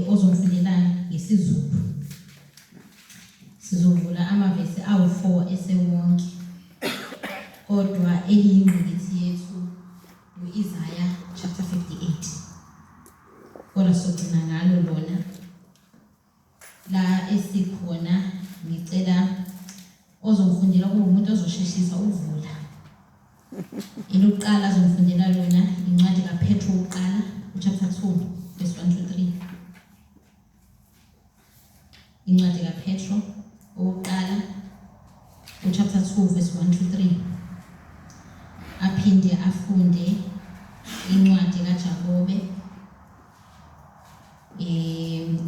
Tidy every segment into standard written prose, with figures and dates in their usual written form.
ozomfundela ngesizulu. Sizovula amavesi awu4 esewonke. Kodwa eliyingqikithi yethu uIsaiah chapter 58. Kodwa sogcina ngalo lona. La esikhona ngicela ozomfundela kube umuntu ozosheshisa uvula. Elokuqala azomfundela lona incwadi kaPetro uqala chapter 2 verse 1 to 3. Incwadi kaPetro uqala chapter 2 verse 1 to 3. Aphinde afunde incwadi kaJakobe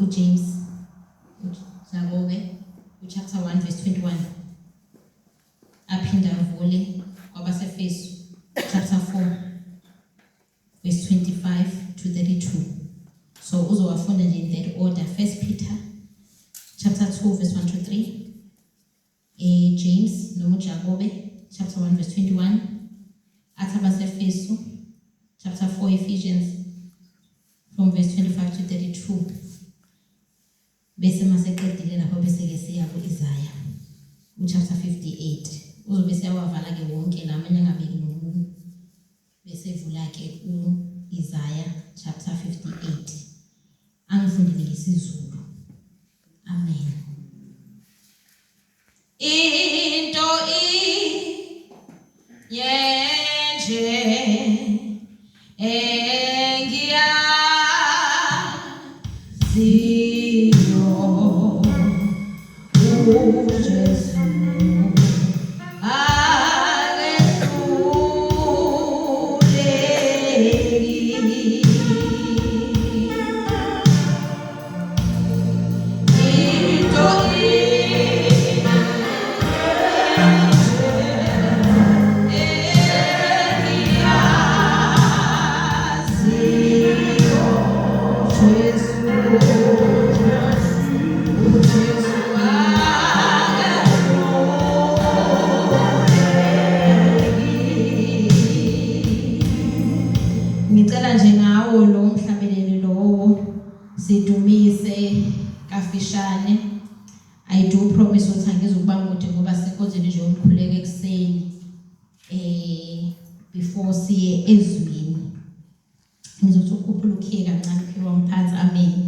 uJames Jakobe chapter 1 verse 21. Aphinde avule kwabaseFesu chapter 4 verse 25 to 32. So uzowafunda nje in that order. 1 Peter chapter 2 verse 1 to 3. James noma Jakobe chapter 1 verse 21. AbaseFesu chapter 4. Ephesians from verse 25 to 32. Bese maseqedile lapho bese ke siya kuIsaiah chapter 58. Uzobe siyawavala ke wonke lamanye angabeki nomunye. Bese vula ke uIsaiah chapter 58. Angifundile ngesizulu. Amen. Into yenje ngicela nje ngawo lo mhlabeleli lo sidumise kafishane. I do promise ukuthi angizukuba mude ngoba sikonzeni nje umkhuleko ekseni before siye ezwini. Ngizothi ukhuphula ukhiye kancane ukhiye wamphansi. Amen.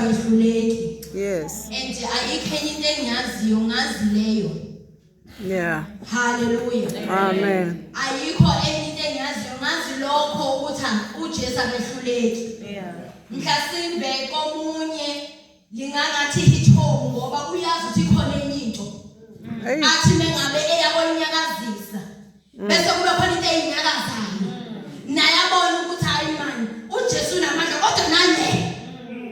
abehluleki. Yes. And ayikho enye into engiyaziyo ngazi leyo. Yeah. Hallelujah. Amen. Ayikho enye into engiyaziyo ngazi lokho ukuthi uJesu abehluleki. Yeah. Mhlasimbe komunye lingangathi hithomu ngoba uyazi ukuthi khona enye into. Athi mengabe eyakonyakazisa. Bese kuba khona into eyinyakazayo. Naye abona ukuthi hayi manje uJesu unamandla kodwa nanje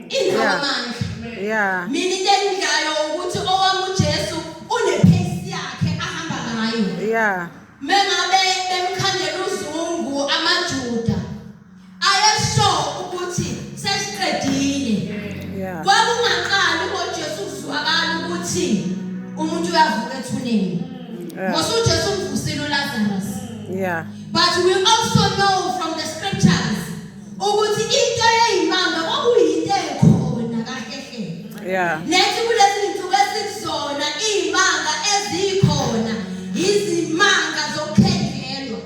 inamandla. Yeah. Mina into engidayo ukuthi owami uJesu unepace yakhe ahamba ngayo. Yeah. Mengabe bemkhandela uzungu amaJuda ayesho ukuthi sesiqedile. Yeah. Kwakungaqali ngoJesu kuzwakala ukuthi umuntu uyavuka ethuneni. Ngoba uJesu umvusile uLazarus. Yeah. But we also know from the scriptures ukuthi into eyimanga kwakuyinto ekhona kahle hle. Yeah. Nethi kulezi zinsuku esizona imanga ezikhona izimanga zokukhengelwa.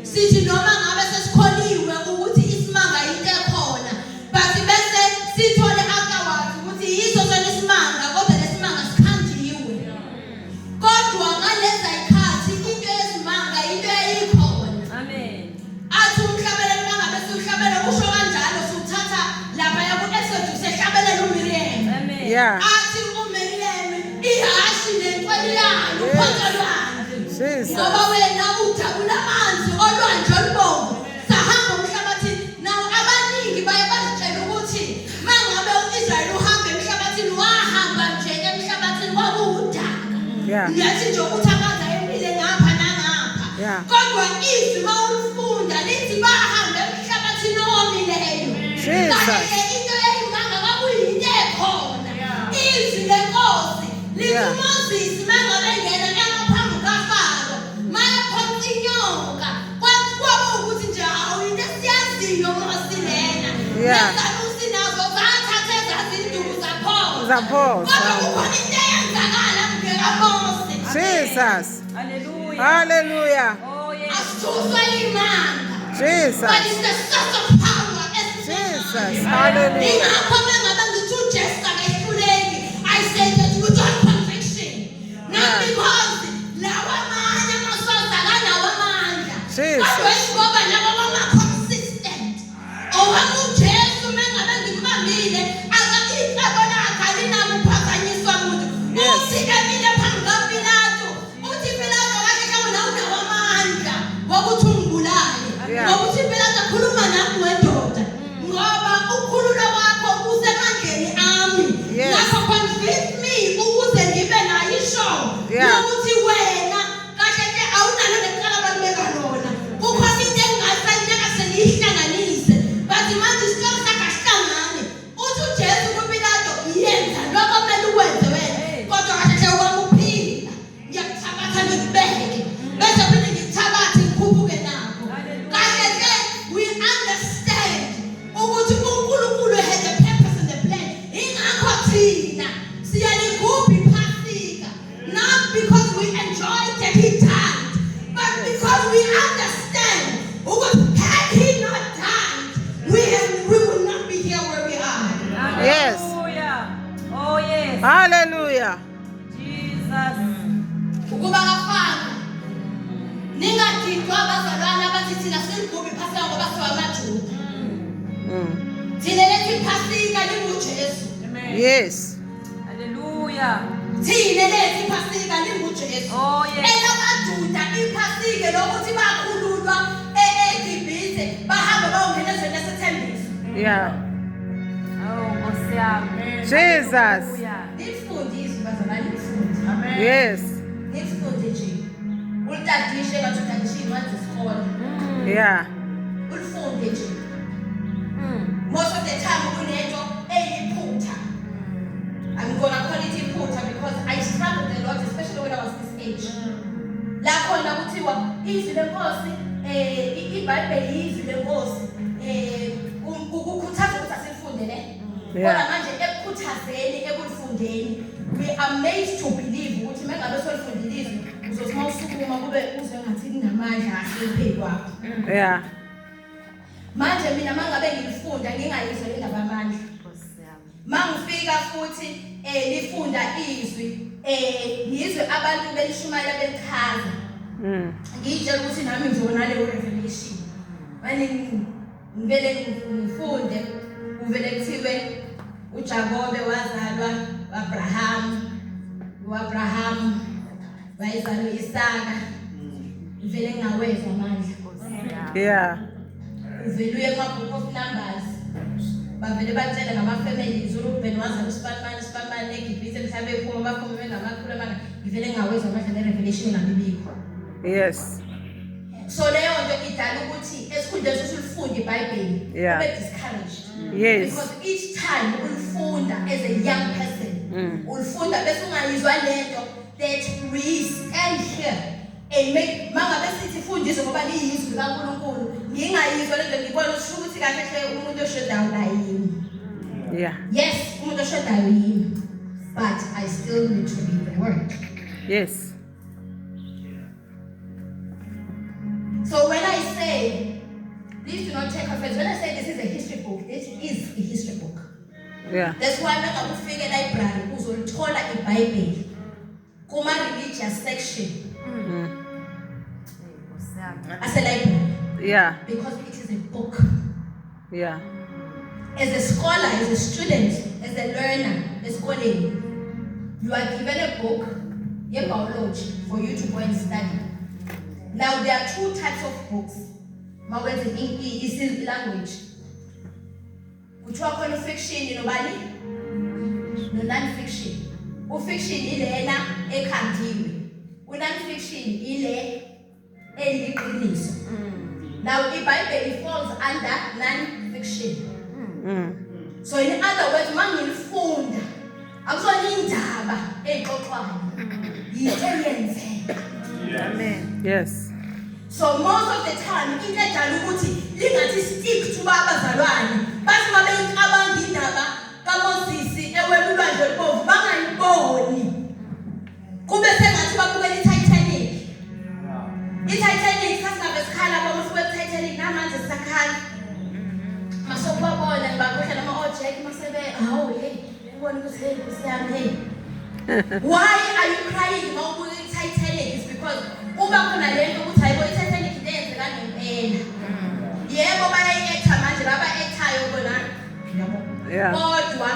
Sithi noma ngabe sesikholiwe ukuthi isimanga into ekhona, but bese sithole afterwards ukuthi yiso sona isimanga kodwa lesimanga sikhandiwe. Kodwa ngalezi ayikhathi into yesimanga into eyikhona. Amen. Athi umhlabelelo mangabe sihlabela usho kanjalo suthatha lapha yaku Exodus ehlabelelo uMiriam. Amen. Yeah. Athi uMiriam ihashi nenkweli yayo uphonzolwane. Jesus. Ngoba wena udabula amanzi olwandle olubomvu sahamba umhlabathini. Nawo abaningi baye bazitshela ukuthi mangabe uIsrael uhamba emhlabathini wahamba nje emhlabathini kwakuwudaka. Yeah. Ngiyathi nje ukuthakaza empile ngapha nangapha. Yeah. Kodwa izwi mawulifunda lithi bahamba emhlabathini owomileyo. Jesus. Kanti into eyimanga kwakuyinto ekhona. Izwi lenkosi lithi Moses mangabe engena emaphambi kaFaro mayephonsa inyoka kwaba ukuthi nje hawu into esiyaziyo Mose lena. Yeah. Nezalusi nazo zathatha ezazinduku zaphosa. Zaphosa. Kodwa kukhona into eyenzakala ngeka Mose. Jesus. Hallelujah. Hallelujah. Oh yes. Asisuswa imanga. Jesus. But it's the source of power. Jesus. Hallelujah. Ingakho mengabe ngithi uJesu akehluleki, I say that with all conviction. Not because lawa amanye amasoza kanawo amandla. Jesus. Kodwa ngoba laba bama-consistent. Owami uJesu mengabe ngimbambile, icebo lakhe alinakuphazanyiswa muntu. Uthi emile phambi kaPilato, uthi Pilato kahle kahle nawe unawo amandla wokuthi ungibulale. Ngokuthi Pilato akhuluma nami wendoda. Ngoba ukukhulula kwakho kusemandleni ami. Ngakho convince me ukuze ngibe nayo ishow. Ukuthi wena kahle ke awunalo necala balibeka lona. Kukhona into engasayinyaka selihlanganise. But manje isicelo sakhe asihlangane. Uthi uJesu kuPilato yenza lokho kumele ukwenze wena. Kodwa kahle ke wamuphila. Ngiyakuthabatha ngikubeke. Bese phinde ngikuthabathe ngikhuphuke nakho. Kahle ke we understand ukuthi uNkulunkulu had a purpose and a plan. Ingakho thina siyaligubha iPhasika, not because we enjoyed that he died, but because we understand ukuthi had he not died, we would not be here where we are. Yes. Hallelujah. Oh yes. Hallelujah. Jesus. Ukuba kafana ningadidwa abazalwane abathi thina siligubha iPhasika ngoba siwamaJuda. Thina lethi iPhasika linguJesu. Amen. Yes. Hallelujah. Thina lethi iPhasika linguJesu. Oh yes. ElaMaJuda iPhasika lokuthi bakhululwa eGibhithe bahamba bayongena ezweni lesethembiso. Yeah. Oh, Nkosi yami. Jesus. Hallelujah. Nifunde izwi bazalwane nifunde. Amen. Yes. Nifunde nje. Ulitadishe ngathi utadishe incwadi zesikole. Yeah. Ulifunde nje. Most of the time kunento eyiphutha. I'm gonna call it iphutha because I struggled a lot, especially when I was this age. La khona kuthiwa izwi lenkosi iBhayibheli izwi lenkosi ukukhuthaza ukuthi asifunde ne. Kodwa manje ekukhuthazeni ekulifundeni we are made to believe ukuthi mengabe solifundile izwi uzothi mawusukuma kube uzwe ngathi kunamandla ahluphe kwakho. Yeah. Manje mina mangabe ngilifunda ngingayizwa indaba amandla. Mangifika futhi lifunda izwi ngizwe abantu belishumayela belichaza. Ngitshela ukuthi nami ngizona leyo revelation. Manje ngivele ngifunde uvele kuthiwe uJakobe wazalwa uAbraham wayezalwa Isaka. Vele ngawezwa manje. Yeah. Uvele uye kwa-book of Numbers. Bavele batshela ngama-families uReuben wazalwa uSpanman eGibhithe mhlawumbe ephuma baphuma bengamakhulu amanga. Ngivele ngawezwa manje ne-revelation ngabibikho. Yes. So leyo nto idala ukuthi esikhundleni sokuthi ulifunde iBhayibheli ube discouraged. Yes. Because each time ulifunda as a young person, ulifunda bese ungayizwa lento that we stand here and make mangabe sithi fundiswe ngoba liyizwi kaNkulunkulu ngingayizwa lento ngibona ukuthi kahle hle umuntu oshodayo kayini. Yeah. Yes, umuntu oshodayo yini, but I still need to read the word. Yes. So when I say, please do not take offense, when I say this is a history book, this is a history book. Yeah. That's why I'm going to figure library uzolithola iBhayibheli kuma religious section. As a library. Yeah. Because it is a book. Yeah. As a scholar, as a student, as a learner, esikoleni, you are given a book, biology, for you to go and study. Now there are two types of books. Mawethe in language. Kuthiwa khona fiction nobani? No non-fiction. Fiction ilena ekhandiwe. Non-fiction ile eliqiniso. Now iBhayibheli falls under non-fiction. So in other words, mangilifunda akusona indaba exoxwayo. Yinto eyenzeka. Amen. Yes. So most of the time into edala ukuthi lingathi stick to abazalwane bathi babecabanga indaba kaMoses ewelulwandle olubovu bangayiboni kube sengathi babukela iTitanic. iTitanic sasingabe sikhala bamasuke eTitanic namanje sisakhala masokubabona bakuhla nama-object masebe hawu hey ubona ukuthi hey kusiyami hey. Why are you crying mawubuka iTitanic? It's because uba khona lento ukuthi hayibo iTitanic lenzeka ngempela. Yebo bayayi-actor manje laba-actayo bona yabo. Kodwa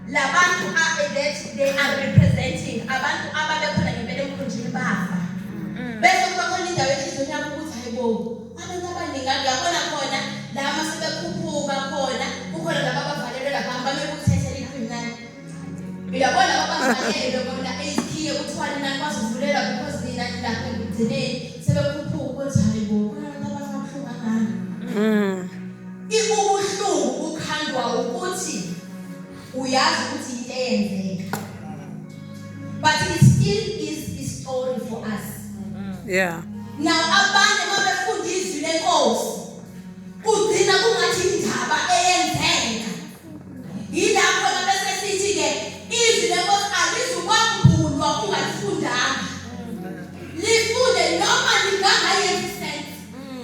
labantu that they are representing abantu ababekhona ngempela emkhunjini bafa. Bese kuba khona indawo enhliziyweni yabo ukuthi hayibo abantu abaningi uyabona khona la masebekhuphuka khona kukhona laba abavalelwe lapha bamele ukuthi iTitanic imnandi. Uyabona abavalelwe bona ezikhiye kuthiwa nina bazivulela because nina lapha ekugcineni sebekhuphuka ukuthi hayibo abantu ababuhlungu ngani. Ubuhlungu bukhandwa ukuthi uyazi ukuthi into eyenzeka. But it still is a story for us. Yeah. Now abanye mabefunda izwi lenkosi ugcina kungathi indaba eyenzeka. Yilapho bese sithi ke izwi lenkosi alizukwambulwa ungalifundanga. Lifunde noma lingangayensense.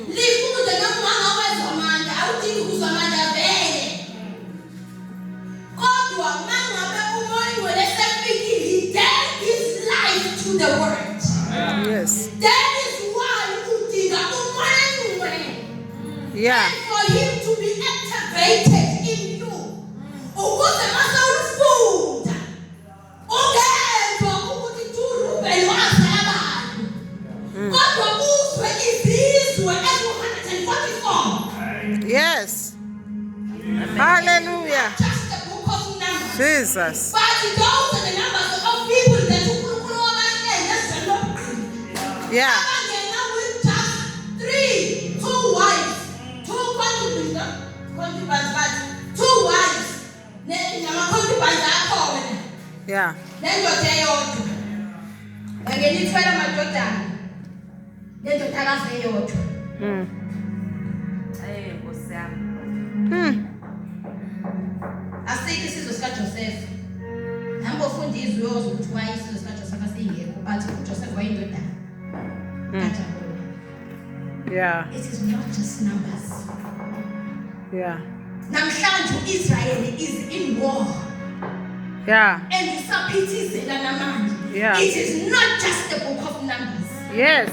Lifunde noma ungangawezwa amandla, awudingi ukuzwa amandla vele. Kodwa mangabe umoya ingcwele sefikile, he gave his life to the word. Yes. That is why udinga umoya ingcwele. Yeah. And for him to be activated in you. Ukuze mase ulifunda. Ungezwa ukuthi uReuben wazala bani. Kodwa uzwe izizwe ezu-144. Yes. Hallelujah. Just the book of Numbers. Jesus. But those are the numbers of people that uNkulunkulu wabahlele ezweni. Yeah. Abangena with just 3, 2 wives, 2 concubines, but 2 wives. Nama-concubines akhona. Yeah. Nendoda eyodwa. Bangena ithwele amadodana. Nendodakazi eyodwa. Nkosi yami. Asikho isizwe sikaJoseph. Hamba ufunda izwi uyozwa ukuthi why isizwe sikaJoseph asingekho, but uJoseph wayindodana kaJakobe. Yeah. It is not just numbers. Yeah. Namhlanje uIsrael is in war Yeah. And isaphithizela namanje. Yeah. It is not just the book of Numbers. Yes.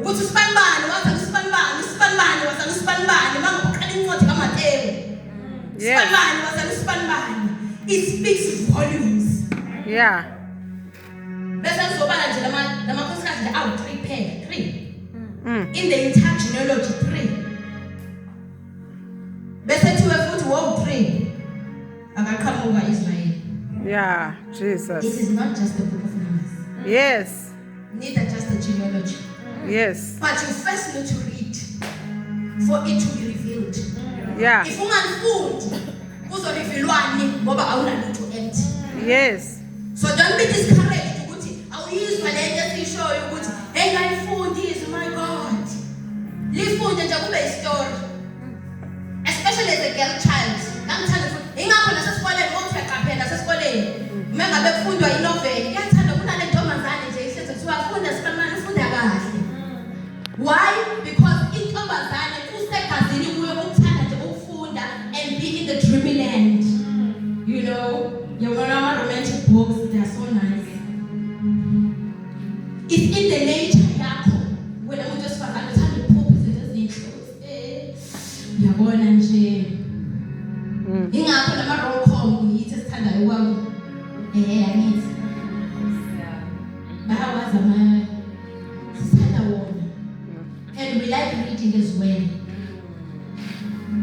Ukuthi isibanibani wazana isibanibani isibanibani wazana isibanibani mangokuqala incwadi kaMateyu. Yes. Isibanibani wazana isibanibani. It speaks volumes. Yeah. Bese ngizobala nje lamakhosikazi nje awu 3 phela 3. In the entire genealogy 3. Bese thiwe futhi wow 3. Akaqhamuka Israel. Yeah. Jesus. It is not just the book of Numbers. Yes. Neither just the genealogy. Yes. But you first need to read for it to be revealed. Yeah. If unganifundi kuzorevealwani ngoba awunalutho empty. Yes. So don't be discouraged ukuthi awuyizwa lento esishoyo ukuthi hey ngalifundi is my God. Lifunde nje kube istory. Especially as a girl child. Ngangithanda ukuthi ingakho nasesikoleni ukuthi uyaqaphela nasesikoleni. Mengabe kufundwa inovel, iyathanda kunale ntombazane nje ihlezi kuthiwa funda sikamani ufunda kahle. Why? Because intombazane kusegazini kuyo ukuthanda nje ukufunda and be in the dreamy land. You know, romantic books, they are so nice. It's in the nature yakho. When I just find out how to pop it ezinhle. Uyabona nje. Ingakho nama rom-com yithi sithandayo kwami. Angithi. Bayawazi sithanda wona. And we like reading as well.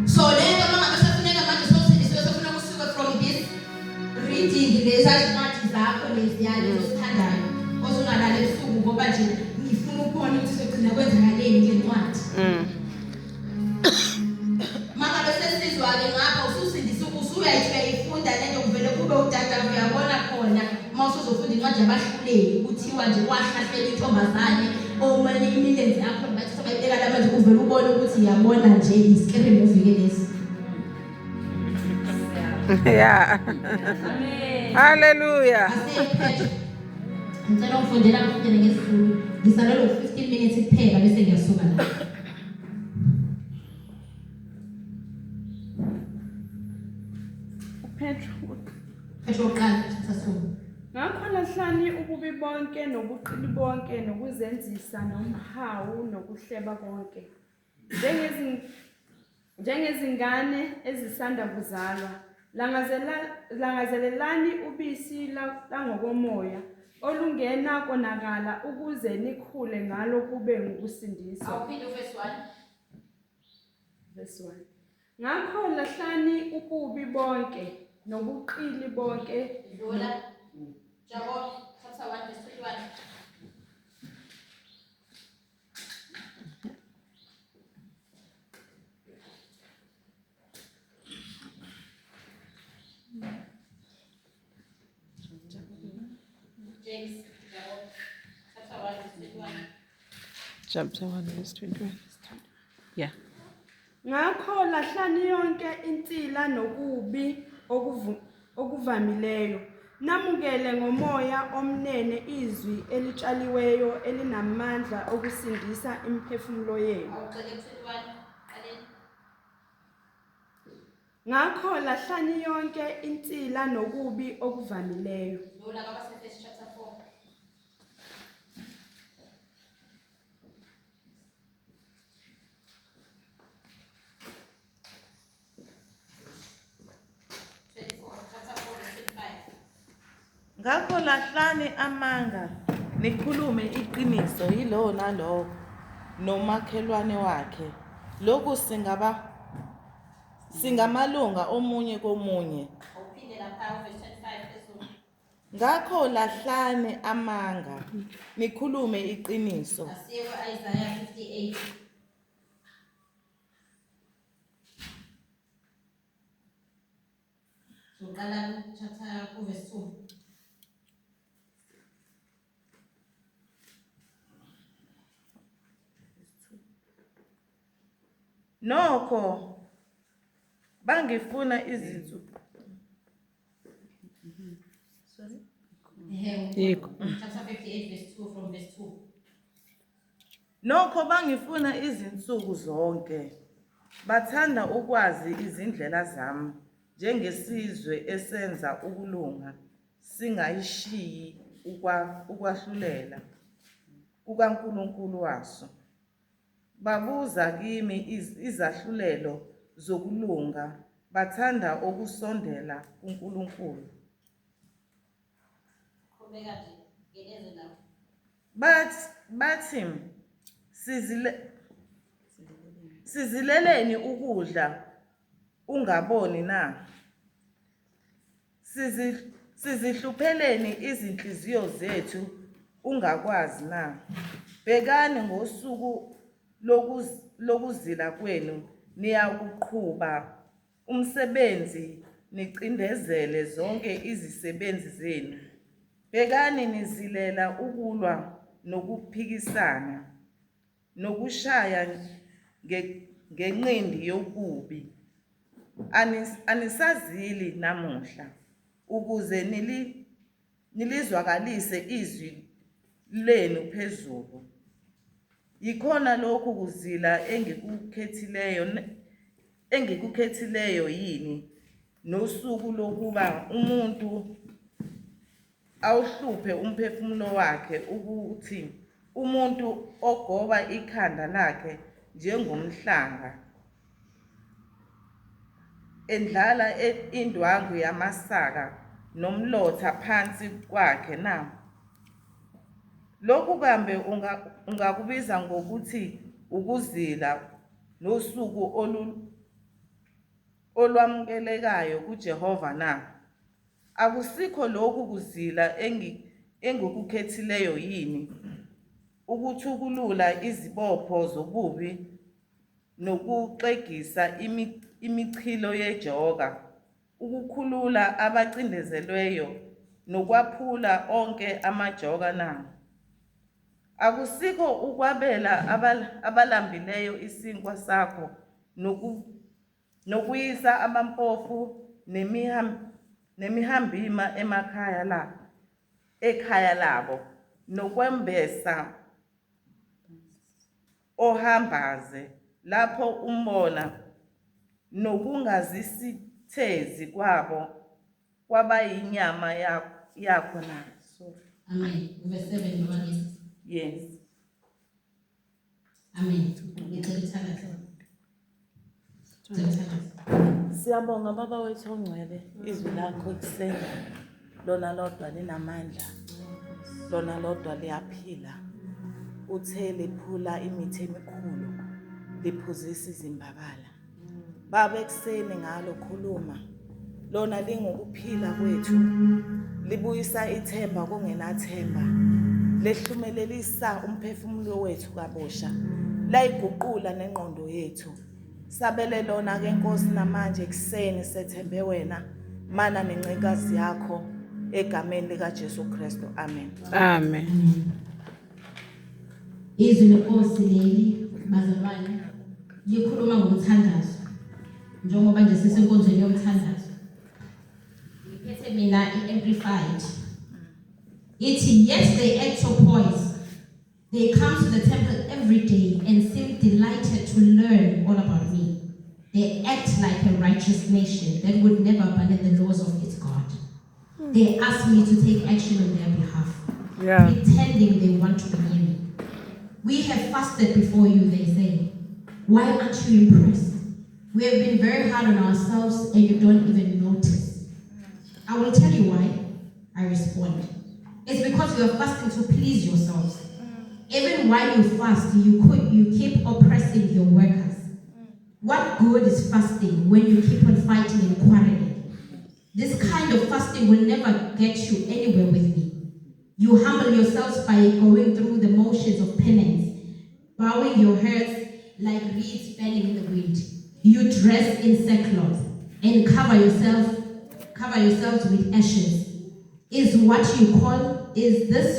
So lento mangabe safuneka manje sofuna kusuka from this reading lezi incwadi zakho leziyana osithandayo osungalala ebusuku ngoba nje ngifuna ukubona ukuthi sogcina kwenzakaleni ngencwadi. Mangabe sesizwa-ke ngapha ususindisa usuyayifunda lento kuvele kube udada uyabona khona uma usuzofunda incwadi yabahluleli kuthiwa nje wahlahlela intombazane omanye imilenze yakho bathi sebayibeka la manje kuvele ubone ukuthi yabona nje i-scary movie lesi. Yeah. Amen. Hallelujah. Asephethe. Ngicela ungifundela ngifundele ngesiZulu. Ngisalelwe 15 minutes kuphela bese ngiyasuka la. Petro qala sasulu. Ngakho lahlani ububi bonke nobuqili bonke nokuzenzisa nomhawu nokuhleba konke. Njengezingane ezisanda kuzalwa, langazelelani ubisi langokomoya olungena konakala ukuze nikhule ngalo kube ngokusindiswa. Awuphinde verse 1. Verse 1. Ngakho lahlani ububi bonke nobuqili bonke Dlula. Jacob chapter 1 verse 21. James, Jacob chapter 1 verse 21. Chapter 1 verse 21. Yeah. Ngakho lahlani yonke insila nokubi okuvamileyo. Namukele ngomoya omnene izwi elitshaliweyo elinamandla okusindisa imiphefumulo yenu. Awuqede 21. Aleni. Ngakho lahlani yonke insila nokubi okuvamileyo. Dlula kaBasefesi chapter 4. Ngakho lahlani amanga nikhulume iqiniso yilowo nalowo nomakhelwane wakhe. Lokhu singamalunga omunye komunye. Awuphinde lapha verse 25 phezulu. Ngakho lahlani amanga nikhulume iqiniso. Asiye ku-Isaiah 58. Soqala chapter verse 2. Nokho bangifuna izinsuku. Yiko. Chapter 58 verse 2 from verse 2. Nokho bangifuna izinsuku zonke. Bathanda ukwazi izindlela zami. njengesizwe esenza ukulunga singayishiyi ukwahlulela kukaNkulunkulu waso. Babuza kimi izahlulelo zokulunga, bathanda ukusondela kuNkulunkulu. Bathi sizileleni ukudla ungaboni na? Sizihlupheleni izinhliziyo zethu ungakwazi na? Bhekani ngosuku lokuzila kwenu niyakuqhuba umsebenzi nicindezele zonke izisebenzi zenu. Bhekani nizilela ukulwa nokuphikisana nokushaya ngenqindi yokubi. Anisazili namuhla ukuze nilizwakalise izwi lenu phezulu. Yikhona lokhu kuzila engikukhethileyo yini nosuku lokuba umuntu awuhluphe umphefumulo wakhe, ukuthi umuntu ogoba ikhanda lakhe njengomhlanga endlala indwangu yamasaka nomlotha phansi kwakhe na? Lokhu kambe ungakubiza ngokuthi ukuzila nosuku olwamukelekayo kuJehova na? Akusikho lokhu kuzila engikukhethileyo yini, ukuthukulula izibopho zobubi nokuxegisa imichilo yejoka, ukukhulula abacindezelweyo nokwaphula onke amajoka na? Akusikho ukwabela abalambileyo isinkwa sakho nokuyisa abampofu nemihambima ekhaya labo, nokwembesa ohambaze lapho umbona, nokungazisithezi kwabayinyama yakho na? Amen. Verse 7 one. Yes. Amen. Ngicela Siyabonga baba wethu ongcwele, izwi lakho ekuseni lona lodwa linamandla, lona lodwa liyaphila. Uthe liphula imithi emikhulu, liphuzisa izimbabala. Baba ekuseni ngalo khuluma, lona lingukuphila kwethu, libuyisa ithemba kungenathemba, lehlumelelisa umphefumulo wethu kabosha, layiguqula nengqondo yethu. Sabele lona ke Nkosi namanje ekuseni sethembe wena, mana nencekazi yakho egameni lika Jesu Kristu. Amen. Amen. Izwi lenkosi leli bazalwane likhuluma ngomthandazo, njengoba nje sisenkonzweni yomthandazo. Ngiphethe mina i-amplified. Ithi, yet they act so poised. They come to the temple every day and seem delighted to learn all about me. They act like a righteous nation that would never abandon the laws of its God. They ask me to take action on their behalf, pretending they want to be near me. We have fasted before you, they say. Why aren't you impressed? We have been very hard on ourselves and you don't even notice. I will tell you why, I respond. It's because you are fasting to please yourselves. Even while you fast, you keep oppressing your workers. What good is fasting when you keep on fighting and quarreling? This kind of fasting will never get you anywhere with me. You humble yourselves by going through the motions of penance, bowing your heads like reeds bending in the wind. You dress in sackcloth and cover yourselves with ashes. Is this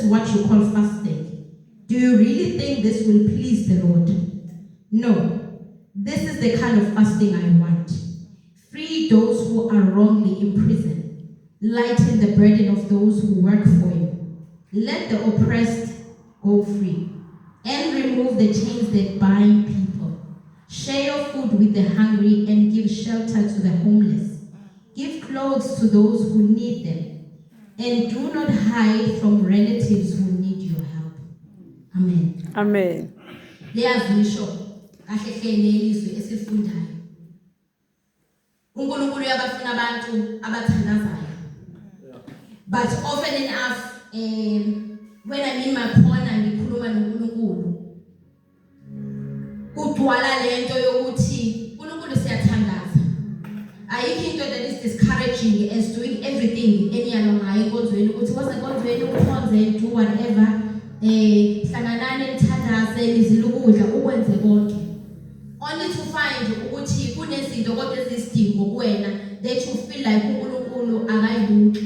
what you call fasting? Do you really think this will please the Lord? No. This is the kind of fasting I want. Free those who are wrongly imprisoned. Lighten the burden of those who work for you. Let the oppressed go free. And remove the chains that bind people. Share your food with the hungry and give shelter to the homeless. clothes to those who need them, and do not hide from relatives who need your help. Amen. Amen. Liyazisho kahle hle nelizwe esifundayo. uNkulunkulu uyabafuna abantu abathandazayo. But often enough when I'm in my corner ngikhuluma noNkulunkulu kugcwala lento yokuthi uNkulunkulu siyathandaza. Ayikho into that is discouraging as doing everything eniyalo ngayo enkonzweni ukuthi wasenkonzweni ukhonze do whatever hlanganani nithandaze nizile ukudla ukwenze konke. Only to find ukuthi kunezinto kodwa ezisidingo kuwena that you feel like uNkulunkulu akayibuki.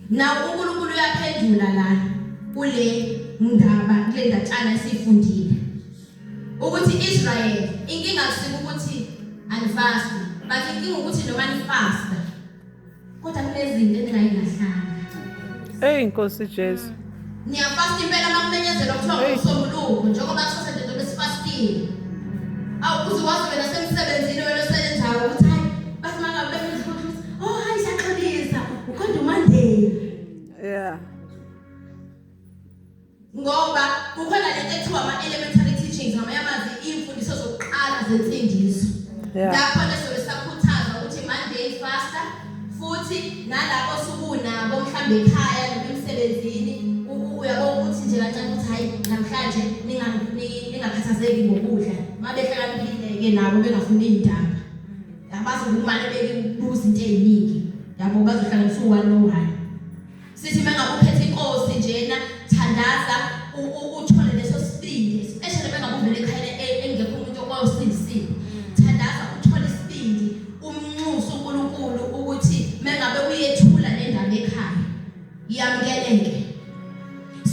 Now uNkulunkulu uyaphendula la kule ndaba kule ndatshana esifundile ukuthi Israel inkinga kusika ukuthi anifast but inkinga ukuthi noma nifast kodwa kunezinto eningayingahlanga. Hey, Nkosi Jesu. Niyafast impela makumenyezela ukuthiwa ngosomluko njengoba kusase into besifastile. Awukuze wazi wena semsebenzini wena osebenzayo ukuthi hayi bathi mangabe befuna ukuthi oh hayi siyaxolisa ukhonda Monday. Yeah. Ngoba kukhona lento ekuthiwa ama-elementary teachings ngamayamazi imfundiso zokuqala zensindiso. Yeah. Lapho leso besakhuthaza ukuthi Monday fasta futhi nalapho sukunabo mhlambe ekhaya noma emsebenzini uyabona ukuthi nje kancane ukuthi hayi namhlanje ningakhathazeki ngokudla mabehlakaniphile-ke nabo bengafuni indaba abazokumane bekubuza into eziningi yabo bazohlanganisa u-1 no-1 sithi mengabe uphethe inkosi njena thandaza uthole leso sibindi especially mengabe uvele ekhaya engekho umuntu okwawusindisile thandaza uthole isibindi umnxusa uNkulunkulu ukuthi mengabe uyethula le ndaba ekhaya yamukeleke.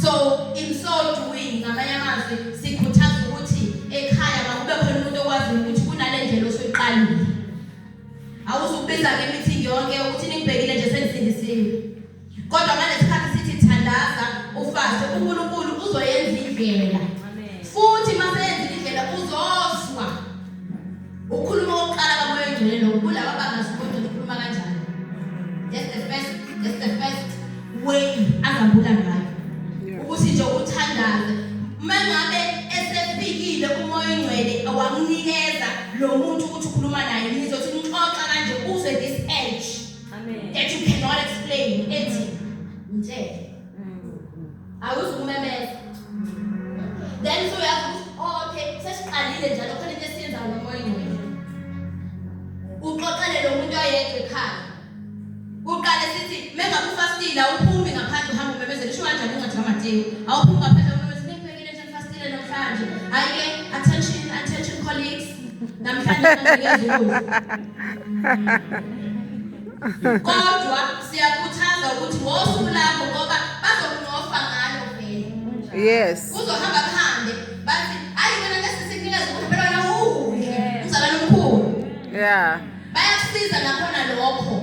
So in so doing ngamanye amazwi sikhuthaza ukuthi ekhaya makube khona umuntu okwazi ukuthi kunale ndlela osoyiqalile. Awuzukubiza ke meeting yonke ukuthi ningibhekile nje sendisindisiwe. Kodwa ngalesikhathi sithi thandaza ufaste uNkulunkulu uzoyenza indlela. Futhi masenza indlela uzoswa. Ukhuluma oqala kamoya engcwele nokulabo abangazibona ukukhuluma kanjani. That's the first way angabula ngayo. Ukuthi nje uthandaze mangabe esefikile umoya engcwele awakunikeza lo muntu ukuthi ukhuluma naye nizothi nixoxa kanje uze this edge that you cannot explain ethi nje awuzukumemeza then so uyazi oh okay sesiqalile njalo khona into esiyenzayo nomoya engcwele uxoxele lo muntu oyedwa ekhaya uqale sithi mengabe ufastile awuphumi ngaphandle uhamba umemezela isho kanjani ungathi amateyu awuphumi ngaphandle umemezela ngibhekile nje ngifastile namhlanje hayi ke attention colleagues namhlanje ngizokwenza ukudla. Kodwa siyakhuthaza ukuthi ngosuku lakho ngoba bazokunofa ngalo vele. Yes. Uzohamba phambi bathi hayi mina ngesisinikeza ukuphelwa na umzala nomkhulu. Yeah. Bayakusiza nakhona lokho.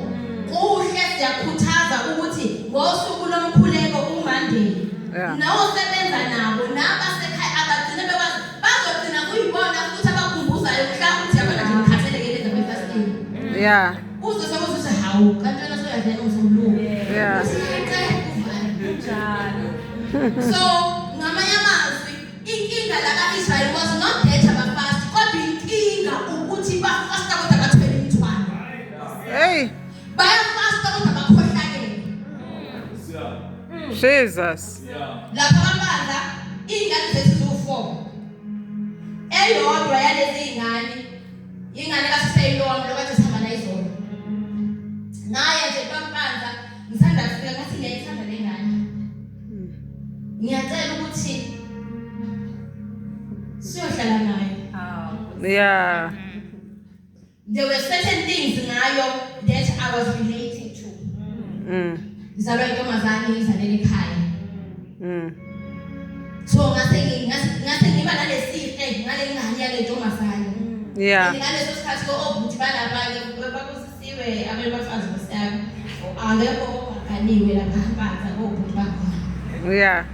Kuhle siyakhuthaza ukuthi ngosuku lomkhuleko uMonday. Yeah. Nawusebenza nabo nabasekhaya abagcina bekwazi bazogcina kuyibona futhi abakhumbuzayo mhlawumbe yabona nje ngikhathelekele ngabefastini. Yeah. Uzosebenza hawu kanjena soyadlela umzulu. Yeah. So ngamanye amazwi inkinga la kaIsrael was not that abafast kodwa inkinga ukuthi bafasta kodwa bathwele imithwalo. Hey. Bayafasta kodwa bakhohlakele. Jesus. Lapha abantwana ingane zethu zo4 eyodwa yalezi ingane kaSiseyilona lokade sihamba nayo izolo naye nje bampanza ngisanda kufika ngathi ngiyayithanda le ngane ngiyacela ukuthi siyohlala nayo. Yeah. There were certain things ngayo that I was relating to. Ngizalwa intombazane izalele ekhaya. So ngase ngiba nalesihe ngale ngane yale ntombazane. Yeah. Ngaleso sikhathi obhuti balapha ke bakusisiwe abebafazi bosiyami. Akekho akaniwe lapha phansi obhuti bakhona. Yeah.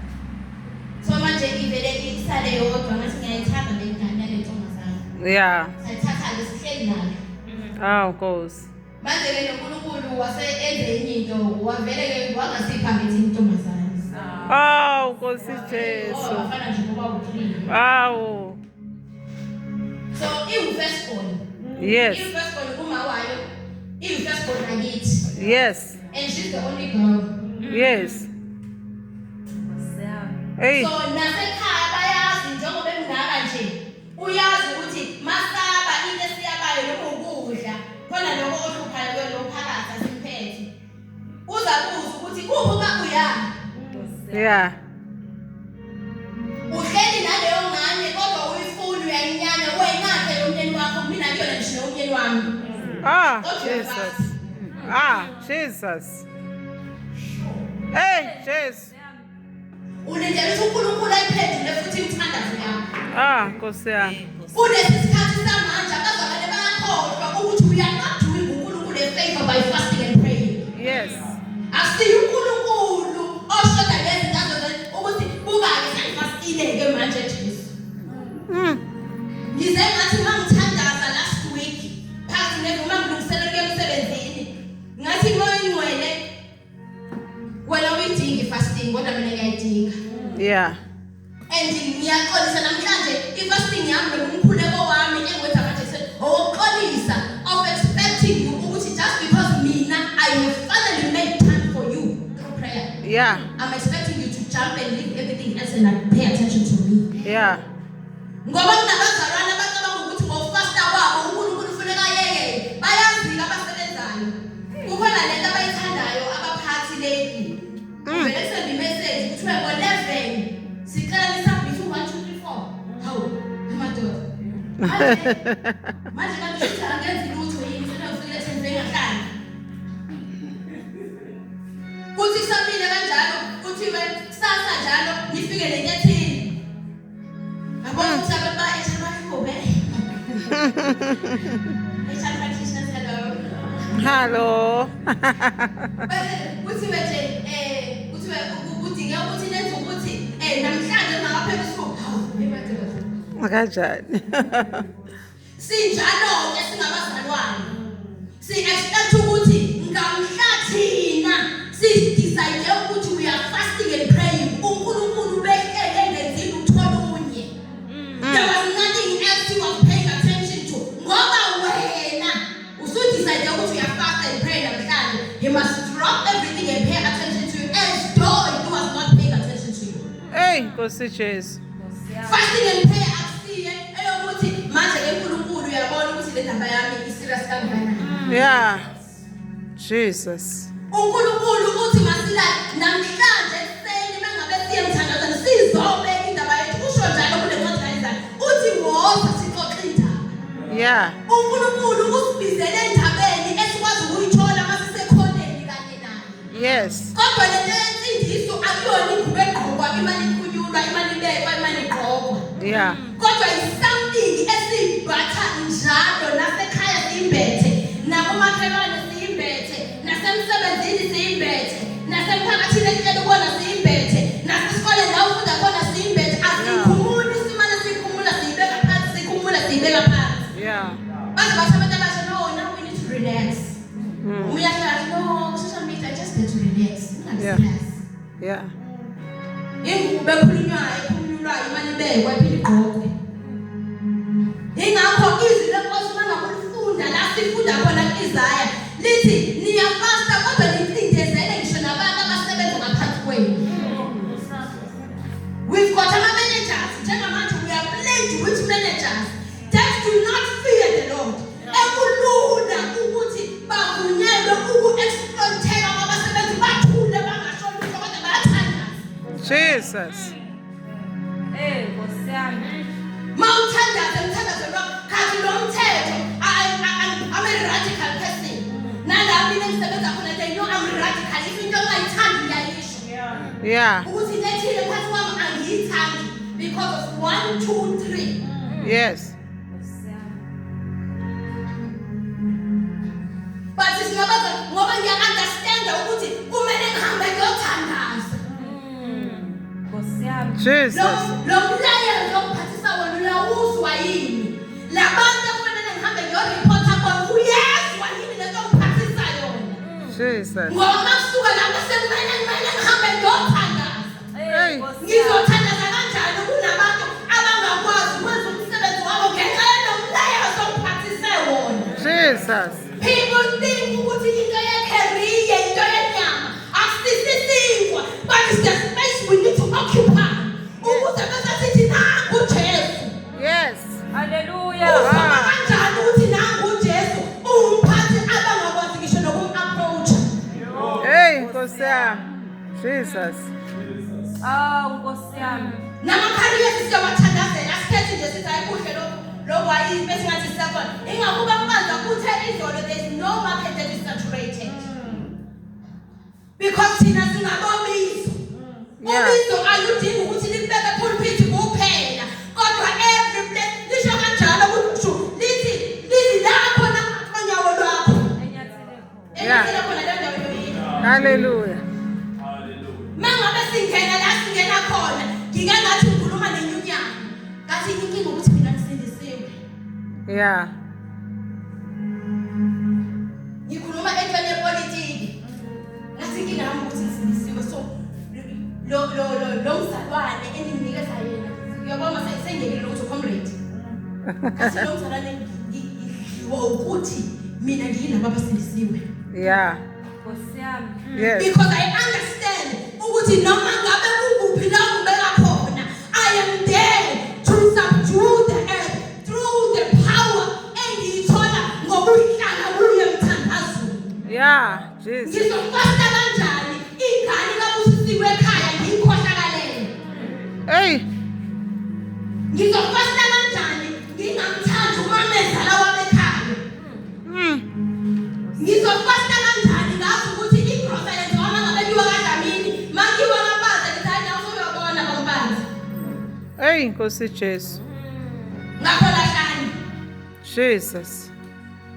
So manje ivele isale yodwa ngathi ngiyayithanda le ngane yale ntombazane. Yeah. Sayithatha lesihleli nayo. Oh, Nkosi. manje ke noNkulunkulu wasenze enye into wavele ke wangasipha ngithi intombazane Awu Nkosi Jesu. wafana nje ngoba uclean. Awu. So iwu-firstborn. Yes. Iwu-firstborn uma wayo iwu-firstborn nakithi Yes. and she's the only girl. Yes. Hey. So nasekhaya bayazi njengoba emngaka nje uyazi ukuthi masaba into esiyabayo noma ukudla khona lokho ohluphayo kwelo phakathi asimphethe uzabuza ukuthi kuphi uma uyami Yeah. uhleli naleyo ngane kodwa uyifuna uyayinyanya wayinakhe yomnyeni wakho mina kuyona ngisho nomnyeni wami Ah, Kodwa Jesus. uyafasa. Ah, Jesus. Hey, Jesus. ulindele ukuthi uNkulunkulu ayiphendule futhi imthandazo yakho Ah, Nkosi yami. kulesi sikhathi samanje abazalwane bayakhohlwa ukuthi we are not doing uNkulunkulu a favor by fasting and praying. Yes. Asiyi uNkulunkulu oshoda ngezinto ukuthi buka-ke sanifastile-ke manje Jesu. Ngize ngathi mangithandaza last week phakathi nevuma ngilungiselela ukuya emsebenzini ngathi ngoyingcwele wena uyidinga i-fasting kodwa mina ngiyayidinga. Yeah. And ngiyaxolisa namhlanje i-fasting yami nomkhuleko wami engwenza manje owokuxolisa of expecting you ukuthi just because mina I have finally made time for you through prayer. Yeah. I'm expecting you to jump and leave everything else and like pay attention to me. Yeah. Ngoba kunabazalwane abacabanga ukuthi ngofasta kwabo uNkulunkulu kufuneka ayeke bayazika abasebenzayo. Kukhona lento abayithandayo abaphathi lately. Vele send message kuthiwa ngo-11 sicela nisubmit 1 2 3 4. Hawu amadoda. Manje kanti uthi angenzi lutho yini senofika 10 bengahlali. Kuthi kusabile kanjalo kuthiwe kusasa njalo nifike lenyethini. Yabona ukuthi abantu ba-HR HR practitioners hello. Hello. Kuthiwe nje kuthiwe kudingeka ukuthi nenze ukuthi namhlanje ungaphela usuku. Hawu emadoda. Kanjani? Sinjalo-ke singabazalwane si-expect ukuthi ngamhla thina si-decide ukuthi we are fasting and praying uNkulunkulu behlele engenzile utholunye. There was nothing else he was paying attention to ngoba wena usudecide ukuthi we are fast and pray namhlanje he must drop everything and pay attention to you as though he was not paying attention to you. Hey, Nkosi Jesu. Fasting and prayer akusiye eyokuthi manje ke uNkulunkulu uyabona ukuthi le ndaba yami iserious kangakanani. Yeah. Jesus. uNkulunkulu uthi masila namhlanje ekseni mangabe siye emthandazweni sizobeka indaba yethu kusho njalo kule ncwadi kaIsaya uthi woza sixoxe indaba. Yeah. uNkulunkulu usibizele endabeni esikwazi ukuyithola masisekhoneni kanye naye. Yes. Kodwa le nto yensindiso akuyona ingubo egqokwa imali ikhunyulwa imali ibekwa imali igqokwa. Yeah. Kodwa is-something esiyibhatha njalo nasekhaya siyimbethe nakumakhelwane siyimbethe nasemsebenzini siyimbethe nasemphakathini esihleli kuwona siyimbethe nasesikoleni la ufunda khona siyimbethe asiyikhumuli simane siyikhumula siyibeka phansi siyikhumula siyibeka phansi. Yeah. Bathi bathi abantu abasha no now we need to relax. Uyahlala no social media just to relax. Yeah. Relax. Yeah. Ingubo ekhulunywayo ekhulunywayo imali ibekwa iphinde igqokwe. Ingakho izwi lenkosi mangakulifunda la sifunda khona kuIsaya lithi niyafasta kodwa nicindezele ngisho nabantu abasebenza ngaphansi kwenu. We've got ama-managers njengamanje we are plagued with managers that do not fear the Lord. Ekulula ukuthi bavunyelwe uku-exploiteka kwabasebenzi bathule bangasho lutho kodwa bayathandaza. Jesus. Hey, Nkosi yami. Mawuthandaza umthandazo lo kanti lo mthetho I'm a radical person. Nalapho mina ngisebenza khona they know I'm radical. If into ongayithandi uyayisho. Yeah. Ukuthi lethile phansi kwami angiyithandi because of 1 2 3. Yes. Nkosi yami. But singabaza ngoba ngiya-understand ukuthi kumele ngihambe ngiyothandaza. Nkosi yami. Jesus. Lo mlayezo ophathisa wona uyawuzwa yini? Labantu kufanele ngihambe ngiyoreport bona uyezwa yini lento Jesus. Ngoba masuka lapho sekumele ngihambe ngiyothandaza. Hey. Ngizothandaza kanjani kunabantu abangakwazi ukwenza umsebenzi wabo ngenxa yanomlayezo ongiphathise wona. Jesus. People think ukuthi into ye-career, into yenyama, asisisiwa, but it's the space we need to occupy. Ukuze bese sithi nangu uJesu. Yes. Hallelujah. Uzama kanjani ukuthi nangu uJesu umphathi abangakwazi ngisho nokum-approacha. Hey, Nkosi yami. Jesus. Nkosi yami. Namakhariya siyawathandazela, asithethi nje sithi hayi kuhle lo wayi bese ngathi sisakhona. Ingakuba kubanza kuthe izolo, there's no market that is saturated. Because thina singabomizo. Yeah. Ubizo aludingi ukuthi libeke pulpit kuphela. Kodwa every place lisho kanjalo ukuthi lithi la khona onyawo lwakho. Yeah. Enyathele khona le ndawo yoyini. Hallelujah. Mangabe singena la singena khona, ngike ngathi ngikhuluma nenyunyana. Ngathi inkinga ukuthi mina ngisindisiwe. Yeah. Ngikhuluma entweni yepolitiki. Ngathi inkinga yami ukuthi ngisindisiwe. So lo mzalwane enginikeza yena. Ngiyabona sengekile ukuthi comrade. Ngathi lo mzalwane ukuthi mina ngiyilabo abasindisiwe. Yeah. Nkosi yami. Yes. Because I understand ukuthi noma ngabe kukuphi la ngibeka khona, I am there to subdue the earth through the power engiyithola ngokuhlala kuye mthandazweni. Yeah. Jesus. Ngizofasta kanjani ingane kabusisiwe ekhaya ngiyikhohlakalele? Hey. Ngizofasta kanjani ngingamthandi umamezala wami ekhaya? Ngizofasta kanjani ngazi ukuthi i-prophet noma ngabe liwa kaDlamini, makiwa kaBaza lithi nawe uyobona kaMbaza. Hey, Nkosi Jesu. Ngakho lahlani. Jesus.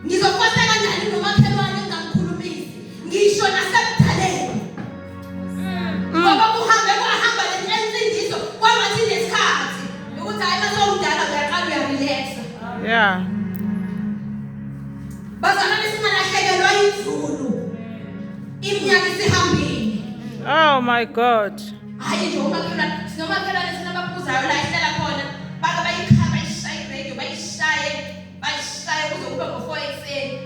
Ngizofasta kanjani nomakhelwane engamkhulumisi? Ngisho nasebudaleni. Ngoba kwahamba lensindiso kwamathi nesikhathi ukuthi hayi masewudala uyaqala uyarelaxa. Yeah. Bazalwane singalahlekelwa yizulu. Iminyaka isihambile. Oh my God. Hayi nje sinomakhelwane sinabaphuzayo la ehlala khona. Bake bayikhaya bayishaye radio bayishaye kuze kube ngo-4 ekuseni.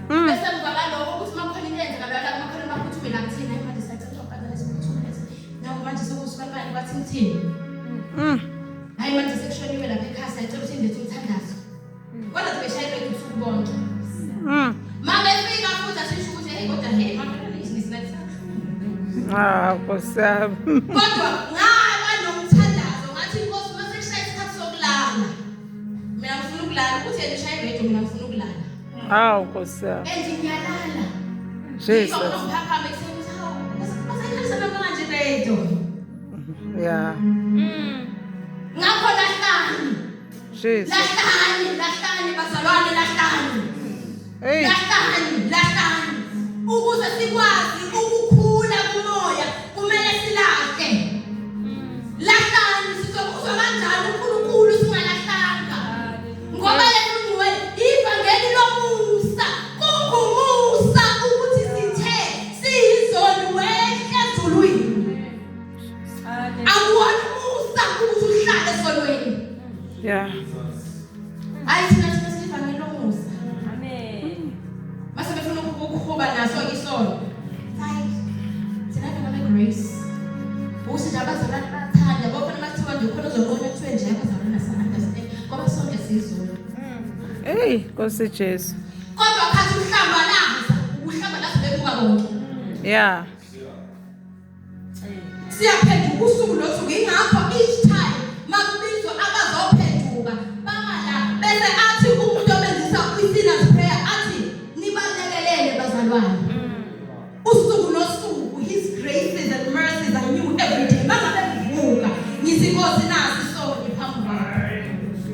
Bese emva kalokho ukuthi makhona into eyenzeka la kumakhelwane baphuthume la kuthina hayi manje siyacela ukubhadala isiphuthume lesi. Naku manje sekusuka imali bathi ngithini? Hayi manje sekushoniwe lapha ekhaya siyacela ukuthi indethe umthandazo. Kodwa tibeshaye radio usuku bonke. Mangefika futhi asisho ukuthi hey kodwa hey makhelwane izinto nathi. Ah, Nkosi yami. Kodwa ngaba nomthandazo ngathi inkosi mase kushaya isikhathi sokulala. Mina ngifuna ukulala ukuthi yena ushaye radio mina ngifuna ukulala. Ah, Nkosi yami. Ngiyalala. Jesus. Ngiphaphame ekuseni ukuthi hawu masayikhalisa manje radio. Yeah. Ngakho lahlani. Jesus. Lahlani bazalwane lahlani. Hey. Lahlani. Ukuze sikwazi ukukhula kumoya kumele silahle. Lahlani sizokuzwa kanjani uNkulunkulu singalahlanga. Ngoba yena unguwe ivangeli lomusa. Kungumusa ukuthi sithe siyizoni wehle ezulwini. Akuwona umusa ukuthi uhlale esonweni. Yeah. Hayi thina sivangeli lomusa. Amen. Mase befuna ukuhuba naso isono. Hayi. Thina ngaba grace. Usithi abazalwane bathanda bafuna makuthiwa nje khona uzobona kuthiwe nje abazalwane sana-understand ngoba sonke sizolo. Hey, Nkosi Jesu. Kodwa khathi uhlambalaza bebuka konke. Yeah. Siyaphenduka usuku nosuku ingakho each time makubizwa abazophenduka bamala bese athi umuntu obenzisa i-sinner's prayer athi nibanekelele bazalwane. Usuku nosuku his graces and mercies are new every day. Mangabe ngivuka ngithi Nkosi nasi sonke phambi kwakho.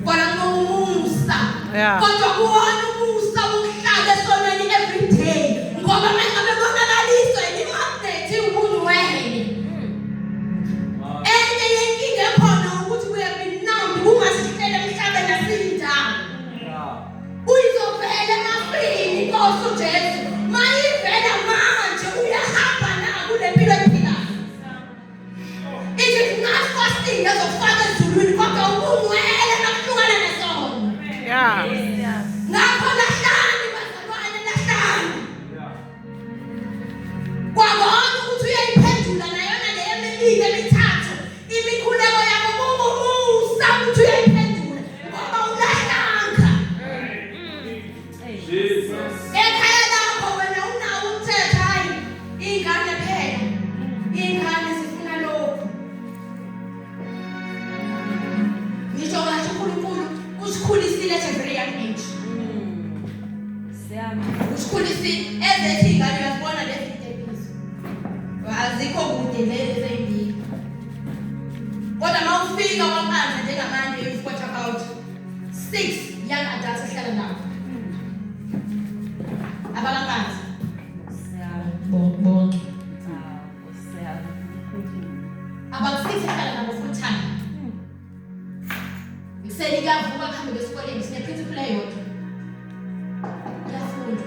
Kodwa ngumusa. Yeah. Kodwa kuwona umusa wokuhlala esonweni every day. Ngoba mangabe bonakaliswa imagnet ubuntu wena. Enye yenkinga ekhona ukuthi uyabinambi ungasihlele emhlabeni nasindawo. Uyizovela emafini Nkosi uJesu. ukhulisile at a very young age. Siyami. Usikhulisile ezethi ingane uyazibona lezi steps. Azikho kude lezi ezindile. Kodwa mawufika kwaManzi njengamanje you've got about 6 young adults ehlala nabo. AbakaManzi. Siyami. bonke Siyami. About 6 ehlala nabo full time. Ikuseni kuyavuka kuhambe esikoleni sine-principal eyodwa. Ngiyafunda.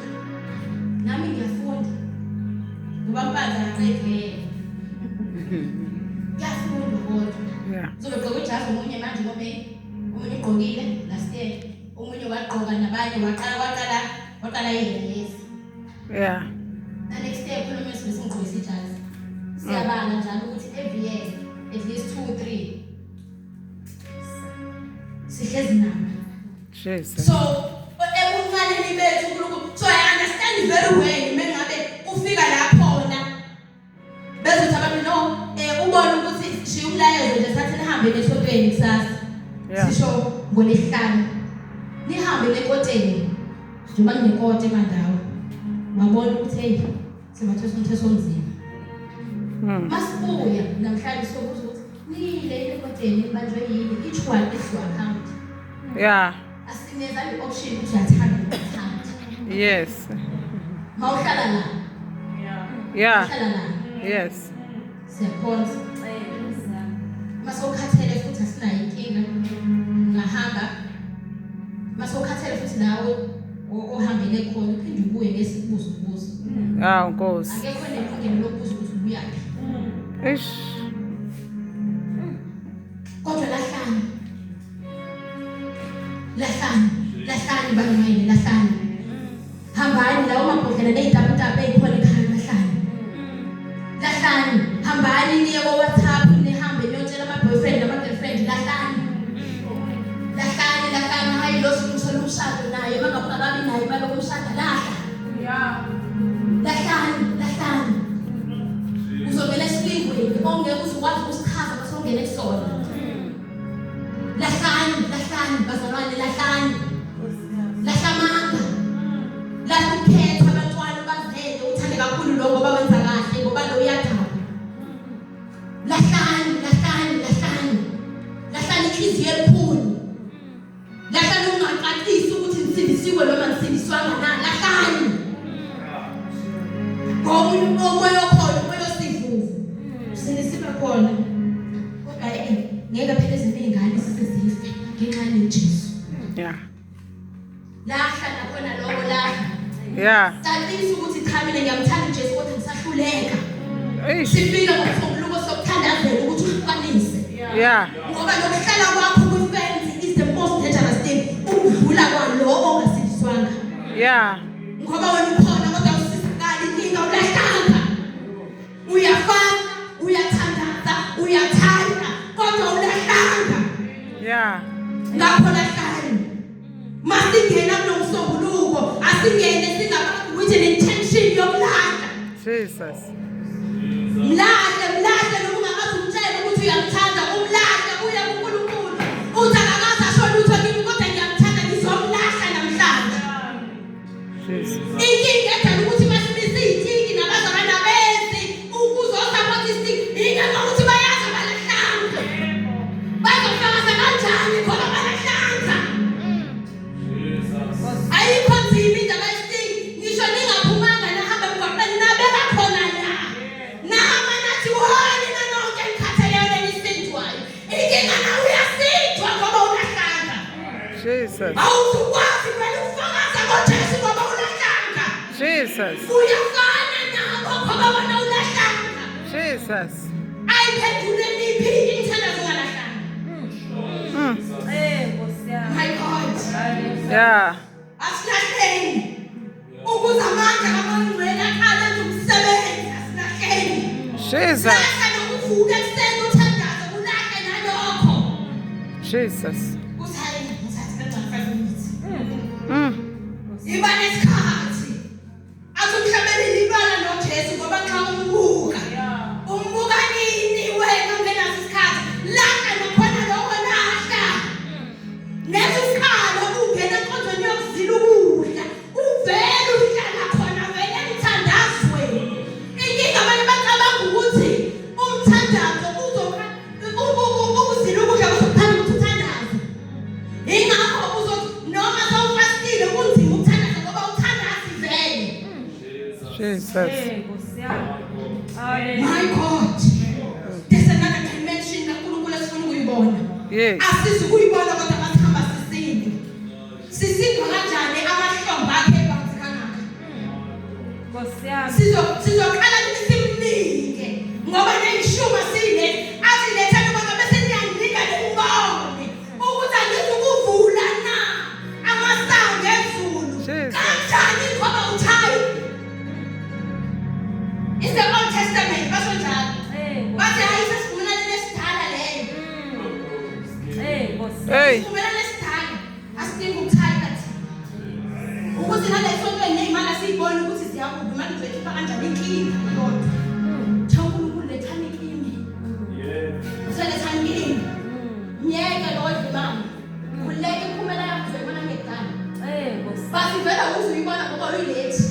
Nami ngiyafunda. Ngoba Mpanza akancedile. Ngiyafunda kodwa. Yeah. Uzogqoka ijazi omunye manje omunye ugqokile last year. Omunye wagqoka nabanye waqala yini. Yeah. Na next year khona manje singigqokisa ijazi. Siyabala njalo ukuthi every year at least 2 or 3 sihlezi nabo. Jesus. So ebuncaneni bethu uNkulunkulu, so I understand very well mengabe ufika lapho na bezothi abantu no ubona ukuthi shiya umlayezo nje sathi nihambe nesotweni kusasa. Yeah. Sisho ngoLesihlanu nihambe lekoteni njengoba kunekote emandawo wabona ukuthi hey sibathosa umthetho onzima. Masibuya namhlanje sokuthi nile ekoteni banjwe yini each one is your account. Yeah. Asinikeza i-option ukuthi uyathanda ukuthanda. Yes. Mawuhlala la. Yeah. Uhlala la. Yes. Siyaphonsa. Siyami. Masokhathele futhi asinayo inkinga. Ngahamba. Masokhathele futhi nawe ohambele khona uphinde ubuye ngesibuzo ubuzo. Ah, Nkosi. Akekho nelungelo lokubuza ukuthi ubuyaphi. Ish. Kodwa lahlani bangayini lahlani. Hambani lawo mabhodlela nezitaputapa ezikhona ekhaya lahlani. Hambani niye ko WhatsApp nihambe niyotshela ama-boyfriend nama-girlfriend lahlani. Hayi lo solution umshado naye bangabungabi naye baloku umshado lahla. Lahlani. Uzongena esilingweni ongeke uzukwazi ukusichaza basongena kusona. Lahlani bazalwane lahlani. Lahlamanga. Lahla ukhetha abantwana bazele uthande kakhulu lo ngoba wenza kahle ngoba lo uyadaba. Lahlani. Lahlani inhliziyo elikhulu. Lahlani ungaqaqisi ukuthi nisindisiwe noma nisindiswanga na. Lahlani. Ngomoya okhona, umoya osivuvu. Sindisiwe khona. Kodwa ngeke phela ezinye izingane sizife ngenxa yeJesu. Yeah. Lahla nakhona lokho lahla. Yeah. Qaqisa ukuthi cha mina ngiyamthanda uJesu kodwa ngisahluleka. Ish. Sifika ngokuthunguluko sokuthandazela ukuthi ufanise. Yeah. Ngoba lokuhlala kwakho kwi-fence is the most dangerous thing ukudlula kwalo ongasindiswanga. Yeah. Ngoba wena ukhona kodwa usizakala inkinga ulahlanga. Uyafana, uyathandaza, uyathanda kodwa ulahlanga. Yeah. Ngakho lahlani. Masingena kunomsombuluko asingene singabantu with an intention yokulahla. Jesus. Mlahle noma ungakazi umtshela ukuthi uyamthanda umlahle uya kuNkulunkulu. Uthi akakaze asho lutho kimi kodwa ngiyamthanda ngizomlahla namhlanje. Jesus. Inkinga edala ukuthi basibise izitiki nabazalwana bezi ukuzosupport isitiki ingakho ukuthi bayazi abalahlanga. Bazofakaza kanjani ngoba balahlanga. Ayikho nzima indaba yesitiki ngisho ningaphumanga nahamba emgwaqeni nabeka khona la. Nama nathi wona nonke nikhathalele nisindwayo. Inkinga nawe uyasindwa ngoba ulahlanga. Jesus. Awuzukwazi kwena ukufakaza ngoJesu ngoba ulahlanga. Jesus. Uyafana nabo ngoba wena ulahlanga. Jesus. Ayiphendule liphi inthandazo ngalahlanga. Nkosi yami. My God. Yeah. Asilahleni. Ukuze amandla kaMangcwele aqale nje umsebenzi asilahleni. Jesus. Lahla nokuvuka ekuseni uthandaze ulahle nalokho. Jesus. Usayi ngithatha 5 minutes. Iba nesikhathi. Athi umhlabeni libala noJesu ngoba xa umbuka. Umbuka nini wena ungenaso isikhathi. Lahla nakhona lokho lahla. Nesikhala Jesus. Nkosi yami. Hallelujah. My God. There's another dimension kaNkulunkulu esifuna ukuyibona. Yes. Asizukuyibona kodwa masihamba sisinde. Sisindwa kanjani amahlombe akhe ebanzi kangaka? Nkosi yami. Sizoqala simnike ngoba neyishuma sine athi letha ngoba bese niyanika lemboni ukuthi angizukuvula na amasango ezulu. Jesus. Kanjani ngoba uthayi? It's the Old Testament basho njalo. Bathi hayi sesivumelana nesidala leyo. Nkosi. Hey. Sivumelana nesidala. Asidingi ukuthayi kathi. Ukuthi nalesonto neyimali siyibona ukuthi ziyakuba imali uzoyikhipha kanjani inkinga yodwa. UNkulunkulu lethani inkinga. Uselethani inkinga. Myeke lo odlulayo. Kuleke iphumela yakho uyibona ngedala. Nkosi. Bathi vela uzuyibona ngoba uyilethi.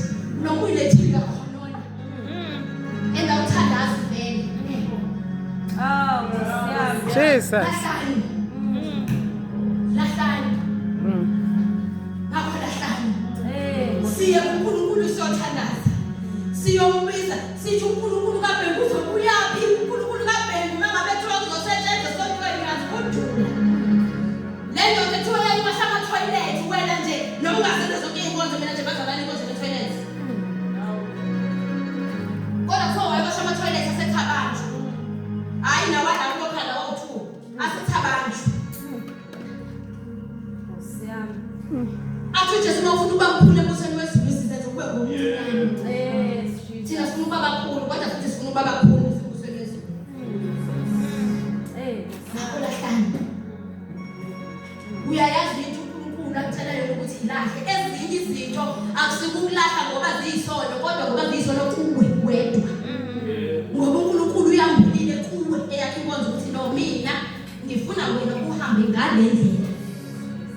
Noma uyilethile kakhonona. Engawuthandazi vele. Nkosi yami. Jesus. Lahlani. Lahlani. Ngakho lahlani. Siye kuNkulunkulu siyothandaza. Siyombiza sithi uNkulunkulu kaBhengu uzobuyaphi? uNkulunkulu kaBhengu mangabe ethiwa kuzosetshenzwa sontweni yazikudula. Le ndoda ethiwa yayibasha ama-toilet wena nje noma ungazenza zonke iy'nkonzo mina nje bazalana inkonzo le-toilet. Kodwa kuthiwa wayebasha ama-toilet asethabanjwa. Hhayi nawala kulokhala wawu-2 asethabanjwa. Nkosi yami. Athi uJesu uma ufuna ukuba mkhulu embusweni wezulu izinto kube ngomnyama. Thina sifuna ukuba bakhulu kodwa futhi sifuna ukuba bakhulu embusweni wezulu. Ngakho lahlani. Uyayazi ukuthi uNkulunkulu akutshela yona ukuthi ilahle. Ezinye izinto akusikukulahla ngoba ziyisono kodwa ngoba ziyisono kuwe wedwa. Ngoba uNkulunkulu uyambulile kuwe eyakhe inkonzo ukuthi no mina ngifuna wena uhambe ngale ndlela.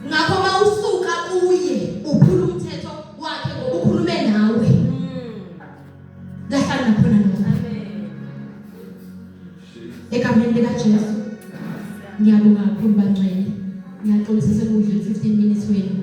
Ngakho mawusuka kuye uphula umthetho wakhe ngoba ukhulume nawe. Lahlani khona nawe. Egameni likaJesu ngiyabonga kakhulu bangcwele. Ngiyaxolisa sekudlule 15 minutes wenu.